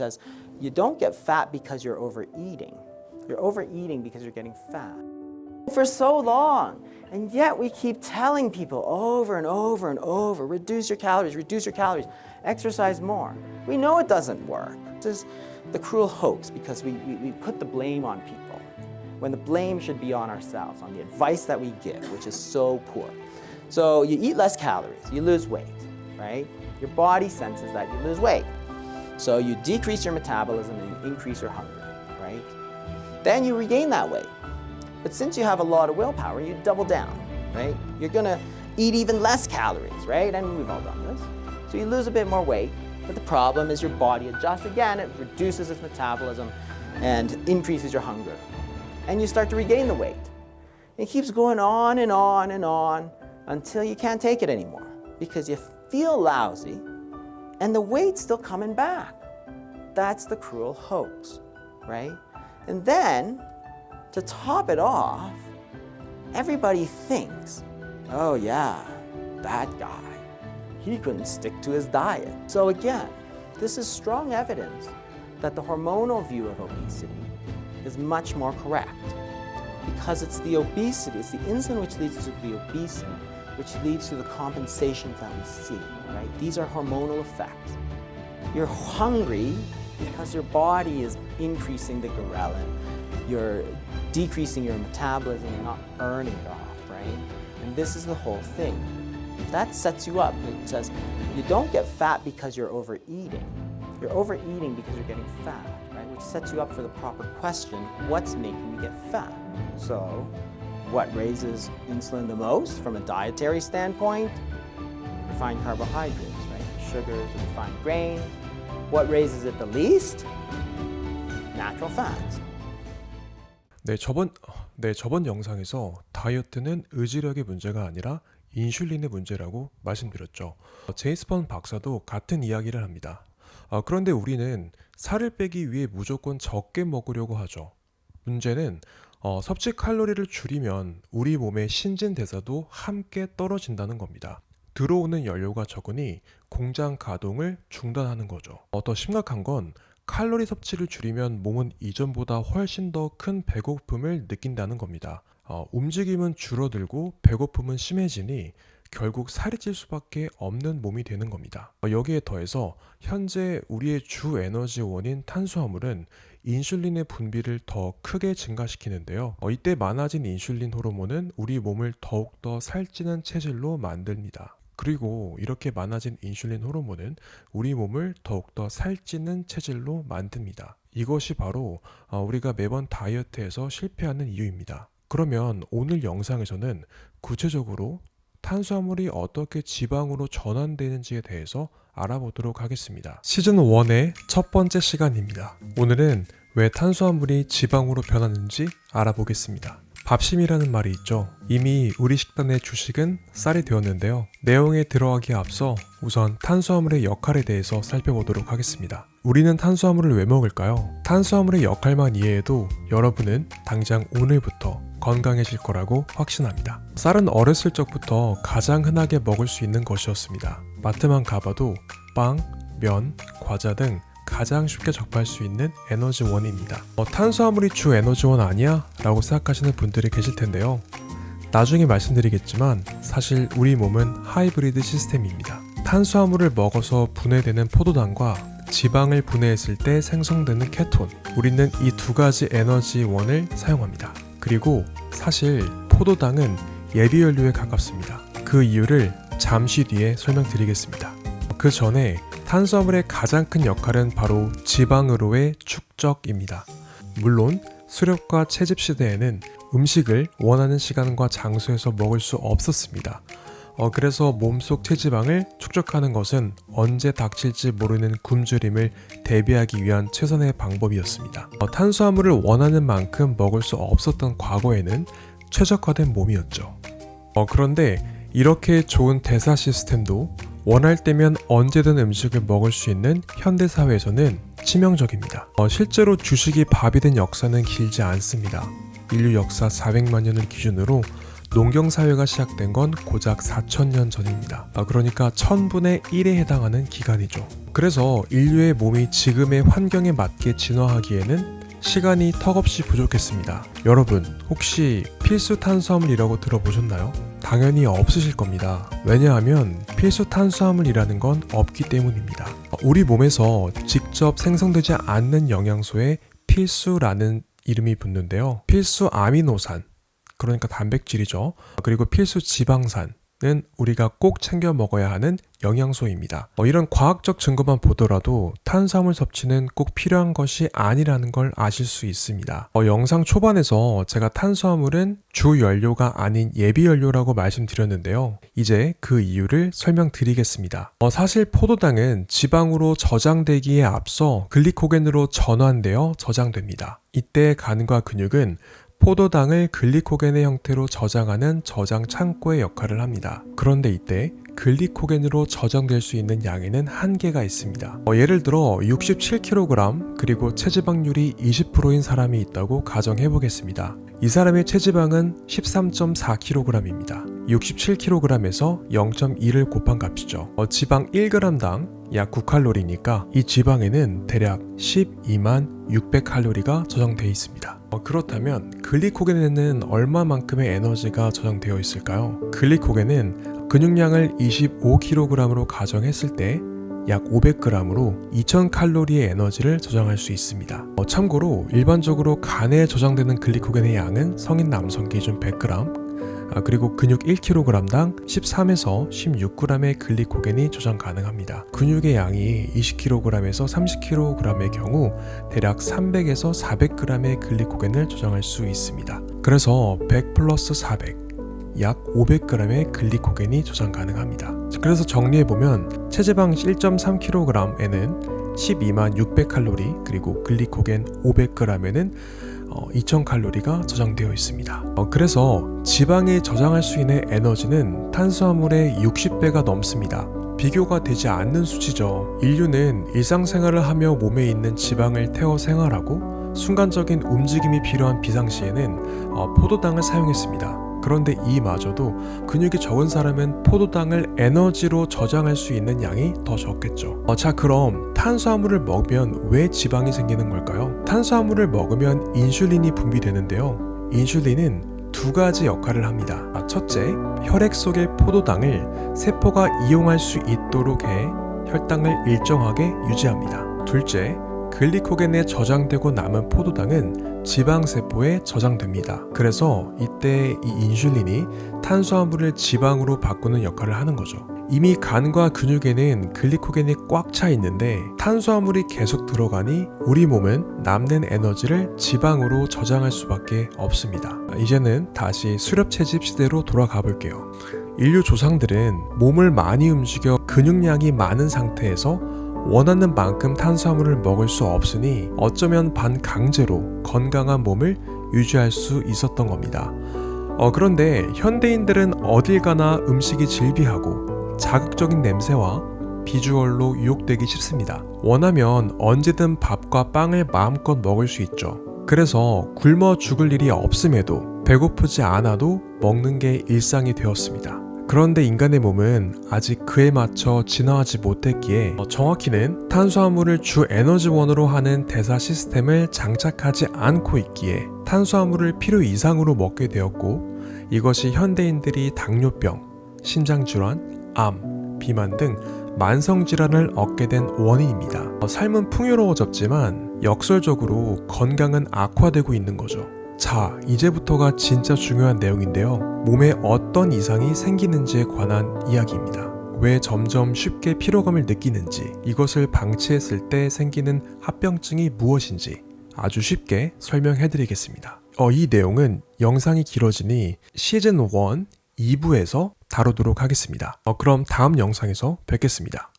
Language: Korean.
says you don't get fat because you're overeating. You're overeating because you're getting fat. For so long, and yet we keep telling people over and over and over, reduce your calories, exercise more. We know it doesn't work. This is the cruel hoax because we put the blame on people when the blame should be on ourselves, on the advice that we give, which is so poor. So you eat less calories, you lose weight, right? Your body senses that you lose weight. So you decrease your metabolism and you increase your hunger, right? Then you regain that weight. But since you have a lot of willpower, you double down, right? You're gonna eat even less calories, right? And we've all done this. So you lose a bit more weight, but the problem is your body adjusts again, it reduces its metabolism and increases your hunger. And you start to regain the weight. It keeps going on and on and on until you can't take it anymore because you feel lousy and the weight's still coming back. That's the cruel hoax, right? And then, to top it off, everybody thinks, oh yeah, that guy, he couldn't stick to his diet. So again, this is strong evidence that the hormonal view of obesity is much more correct because it's the obesity, it's the insulin which leads to the obesity, which leads to the compensations that we see, right? These are hormonal effects. You're hungry because your body is increasing the ghrelin, you're decreasing your metabolism, you're not burning it off, right? And this is the whole thing. That sets you up. It says you don't get fat because you're overeating. You're overeating because you're getting fat, right? Which sets you up for the proper question, what's making you get fat? So, what raises insulin the most from a dietary standpoint? Refined carbohydrates, right? Sugars, refined grains. What raises it the least? Natural fats. 네, 저번 영상에서 다이어트는 의지력의 문제가 아니라 인슐린의 문제라고 말씀드렸죠. 제임스 번 박사도 같은 이야기를 합니다. 그런데 우리는 살을 빼기 위해 무조건 적게 먹으려고 하죠. 문제는 섭취 칼로리를 줄이면 우리 몸의 신진대사도 함께 떨어진다는 겁니다. 들어오는 연료가 적으니 공장 가동을 중단하는 거죠. 더 심각한 건 칼로리 섭취를 줄이면 몸은 이전보다 훨씬 더 큰 배고픔을 느낀다는 겁니다. 움직임은 줄어들고 배고픔은 심해지니 결국 살이 찔 수밖에 없는 몸이 되는 겁니다. 여기에 더해서 현재 우리의 주 에너지원인 탄수화물은 인슐린의 분비를 더 크게 증가시키는데요. 이때 많아진 인슐린 호르몬은 우리 몸을 더욱더 살찌는 체질로 만듭니다. 그리고 이렇게 많아진 인슐린 호르몬은 우리 몸을 더욱더 살찌는 체질로 만듭니다. 이것이 바로 우리가 매번 다이어트에서 실패하는 이유입니다. 그러면 오늘 영상에서는 구체적으로 탄수화물이 어떻게 지방으로 전환되는지에 대해서 알아보도록 하겠습니다. 시즌 1의 첫 번째 시간입니다. 오늘은 왜 탄수화물이 지방으로 변하는지 알아보겠습니다. 밥심이라는 말이 있죠. 이미 우리 식단의 주식은 쌀이 되었는데요. 내용에 들어가기에 앞서 우선 탄수화물의 역할에 대해서 살펴보도록 하겠습니다. 우리는 탄수화물을 왜 먹을까요? 탄수화물의 역할만 이해해도 여러분은 당장 오늘부터 건강해질 거라고 확신합니다. 쌀은 어렸을 적부터 가장 흔하게 먹을 수 있는 것이었습니다. 마트만 가봐도 빵, 면, 과자 등 가장 쉽게 접할 수 있는 에너지원입니다. 탄수화물이 주 에너지원 아니야? 라고 생각하시는 분들이 계실 텐데요. 나중에 말씀드리겠지만 사실 우리 몸은 하이브리드 시스템입니다. 탄수화물을 먹어서 분해되는 포도당과 지방을 분해했을 때 생성되는 케톤, 우리는 이 두 가지 에너지원을 사용합니다. 그리고 사실 포도당은 예비연료에 가깝습니다. 그 이유를 잠시 뒤에 설명드리겠습니다. 그 전에 탄수화물의 가장 큰 역할은 바로 지방으로의 축적입니다. 물론 수렵과 채집 시대에는 음식을 원하는 시간과 장소에서 먹을 수 없었습니다. 그래서 몸속 체지방을 축적하는 것은 언제 닥칠지 모르는 굶주림을 대비하기 위한 최선의 방법이었습니다. 탄수화물을 원하는 만큼 먹을 수 없었던 과거에는 최적화된 몸이었죠. 그런데 이렇게 좋은 대사 시스템도 원할 때면 언제든 음식을 먹을 수 있는 현대사회에서는 치명적입니다. 실제로 주식이 밥이 된 역사는 길지 않습니다. 인류 역사 400만 년을 기준으로 농경사회가 시작된 건 고작 4,000년 전입니다. 그러니까 1000분의 1에 해당하는 기간이죠. 그래서 인류의 몸이 지금의 환경에 맞게 진화하기에는 시간이 턱없이 부족했습니다. 여러분, 혹시 필수 탄수화물이라고 들어보셨나요? 당연히 없으실 겁니다. 왜냐하면 필수 탄수화물이라는 건 없기 때문입니다. 우리 몸에서 직접 생성되지 않는 영양소에 필수라는 이름이 붙는데요. 필수 아미노산, 그러니까 단백질이죠. 그리고 필수 지방산은 우리가 꼭 챙겨 먹어야 하는 영양소입니다. 이런 과학적 증거만 보더라도 탄수화물 섭취는 꼭 필요한 것이 아니라는 걸 아실 수 있습니다. 영상 초반에서 제가 탄수화물은 주 연료가 아닌 예비 연료라고 말씀드렸는데요. 이제 그 이유를 설명드리겠습니다. 사실 포도당은 지방으로 저장되기에 앞서 글리코겐으로 전환되어 저장됩니다. 이때 간과 근육은 포도당을 글리코겐의 형태로 저장하는 저장 창고의 역할을 합니다. 그런데 이때 글리코겐으로 저장될 수 있는 양에는 한계가 있습니다. 예를 들어 67kg 그리고 체지방률이 20%인 사람이 있다고 가정해 보겠습니다. 이 사람의 체지방은 13.4kg입니다. 67kg에서 0.2를 곱한 값이죠. 지방 1g당 약 9칼로리니까 이 지방에는 대략 12만 600칼로리가 저장되어 있습니다. 그렇다면 글리코겐에는 얼마만큼의 에너지가 저장되어 있을까요? 글리코겐은 근육량을 25kg으로 가정했을 때 약 500g으로 2000칼로리의 에너지를 저장할 수 있습니다. 참고로 일반적으로 간에 저장되는 글리코겐의 양은 성인 남성 기준 100g, 그리고 근육 1kg당 13에서 16g의 글리코겐이 저장 가능합니다. 근육의 양이 20kg에서 30kg의 경우 대략 300에서 400g의 글리코겐을 저장할 수 있습니다. 그래서 100 플러스 400, 약 500g의 글리코겐이 저장 가능합니다. 그래서 정리해보면 체지방 1.3kg에는 12만 600칼로리, 그리고 글리코겐 500g에는 2000칼로리가 저장되어 있습니다. 그래서 지방에 저장할 수 있는 에너지는 탄수화물의 60배가 넘습니다. 비교가 되지 않는 수치죠. 인류는 일상생활을 하며 몸에 있는 지방을 태워 생활하고 순간적인 움직임이 필요한 비상시에는 포도당을 사용했습니다. 그런데 이마저도 근육이 적은 사람은 포도당을 에너지로 저장할 수 있는 양이 더 적겠죠. 자, 그럼 탄수화물을 먹으면 왜 지방이 생기는 걸까요? 탄수화물을 먹으면 인슐린이 분비되는데요. 인슐린은 두 가지 역할을 합니다. 첫째, 혈액 속의 포도당을 세포가 이용할 수 있도록 해 혈당을 일정하게 유지합니다. 둘째, 글리코겐에 저장되고 남은 포도당은 지방세포에 저장됩니다. 그래서 이때 이 인슐린이 탄수화물을 지방으로 바꾸는 역할을 하는 거죠. 이미 간과 근육에는 글리코겐이 꽉 차 있는데 탄수화물이 계속 들어가니 우리 몸은 남는 에너지를 지방으로 저장할 수밖에 없습니다. 이제는 다시 수렵채집 시대로 돌아가 볼게요. 인류 조상들은 몸을 많이 움직여 근육량이 많은 상태에서 원하는 만큼 탄수화물을 먹을 수 없으니 어쩌면 반강제로 건강한 몸을 유지할 수 있었던 겁니다. 그런데 현대인들은 어딜 가나 음식이 질비하고 자극적인 냄새와 비주얼로 유혹되기 쉽습니다. 원하면 언제든 밥과 빵을 마음껏 먹을 수 있죠. 그래서 굶어 죽을 일이 없음에도 배고프지 않아도 먹는 게 일상이 되었습니다. 그런데 인간의 몸은 아직 그에 맞춰 진화하지 못했기에 정확히는 탄수화물을 주 에너지원으로 하는 대사 시스템을 장착하지 않고 있기에 탄수화물을 필요 이상으로 먹게 되었고 이것이 현대인들이 당뇨병, 심장질환, 암, 비만 등 만성질환을 얻게 된 원인입니다. 삶은 풍요로워졌지만 역설적으로 건강은 악화되고 있는 거죠. 자, 이제부터가 진짜 중요한 내용인데요. 몸에 어떤 이상이 생기는지에 관한 이야기입니다. 왜 점점 쉽게 피로감을 느끼는지, 이것을 방치했을 때 생기는 합병증이 무엇인지 아주 쉽게 설명해 드리겠습니다. 이 내용은 영상이 길어지니 시즌 1, 2부에서 다루도록 하겠습니다. 그럼 다음 영상에서 뵙겠습니다.